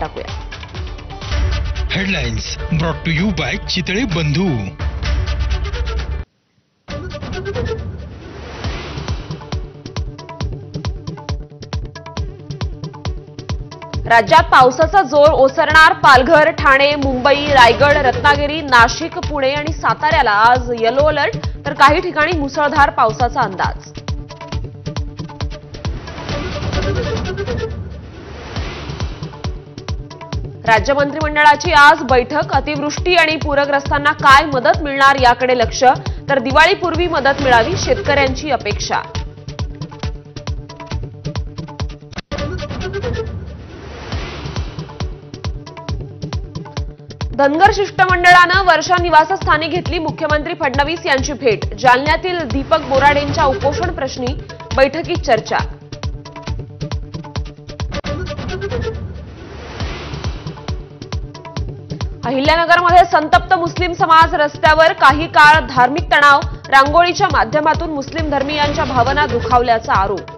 टाकूया. Headlines brought to you by Chitale Bandhu. राज्यात पावसाचा जोर ओसरणार. पालघर, ठाणे, मुंबई, रायगड, रत्नागिरी, नाशिक, पुणे आणि साताऱ्याला आज येलो अलर्ट, तर काही ठिकाणी मुसळधार पावसाचा अंदाज. राज्य मंत्रिमंडळाची आज बैठक. अतिवृष्टी आणि पूरग्रस्तांना काय मदत मिळणार याकडे लक्ष, तर दिवाळीपूर्वी मदत मिळावी शेतकऱ्यांची अपेक्षा. धनगर शिष्टमंडळानं वर्षा निवासस्थानी घेतली मुख्यमंत्री फडणवीस यांची भेट. जालन्यातील दीपक बोराडेंच्या उपोषण प्रश्नी बैठकीत चर्चा. अहिल्यानगरमध्ये संतप्त मुस्लिम समाज रस्त्यावर. काही काळ धार्मिक तणाव. रांगोळीच्या माध्यमातून मुस्लिम धर्मीयांच्या भावना दुखावल्याचा आरोप.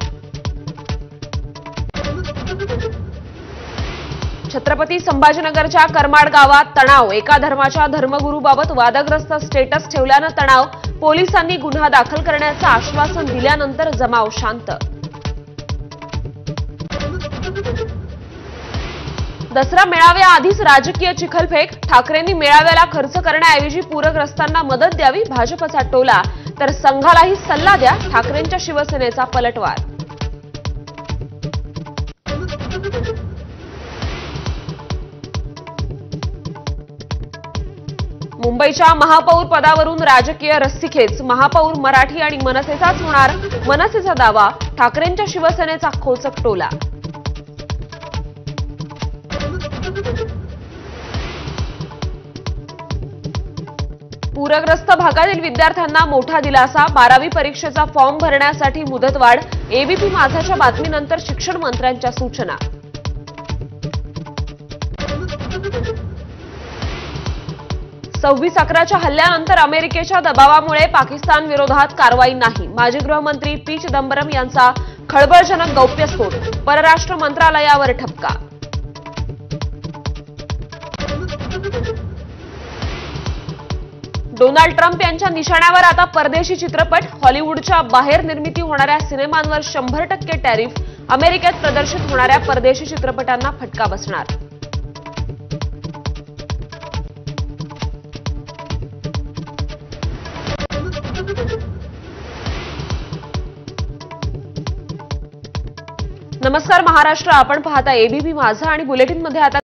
छत्रपती संभाजीनगरच्या करमाड गावात तणाव. एका धर्माच्या धर्मगुरूबाबत वादग्रस्त स्टेटस ठेवल्यानं तणाव. पोलिसांनी गुन्हा दाखल करण्याचं आश्वासन दिल्यानंतर जमाव शांत. दसरा मेळाव्याआधीच राजकीय चिखलफेक. ठाकरेंनी मेळाव्याला खर्च करण्याऐवजी पूरग्रस्तांना मदत द्यावी भाजपचा टोला, तर संघालाही सल्ला द्या ठाकरेंच्या शिवसेनेचा पलटवार. मुंबईच्या महापौर पदावरून राजकीय रस्सीखेच. महापौर मराठी आणि मनसेचाच होणार. मनसेचा दावा, ठाकरेंच्या शिवसेनेचा खोचक टोला. पूरग्रस्त भागातील विद्यार्थ्यांना मोठा दिलासा. 12वी परीक्षेचा फॉर्म भरण्यासाठी मुदतवाढ. एबीपी माझाच्या बातमीनंतर शिक्षण मंत्र्यांच्या सूचना. 26/11च्या हल्ल्यानंतर अमेरिकेच्या दबावामुळे पाकिस्तान विरोधात कारवाई नाही. माजी गृहमंत्री पी चिदंबरम यांचा खळबळजनक गौप्यस्फोट. परराष्ट्र मंत्रालयावर ठपका. डोनाल्ड ट्रम्प यांच्या निशाण्यावर आता परदेशी चित्रपट. हॉलिवूडच्या बाहेर निर्मिती होणाऱ्या सिनेमांवर 100% टॅरिफ. अमेरिकेत प्रदर्शित होणाऱ्या परदेशी चित्रपटांना फटका बसणार. नमस्कार महाराष्ट्र, आपण पाहता एबीपी माझा आणि बुलेटिनमध्ये आता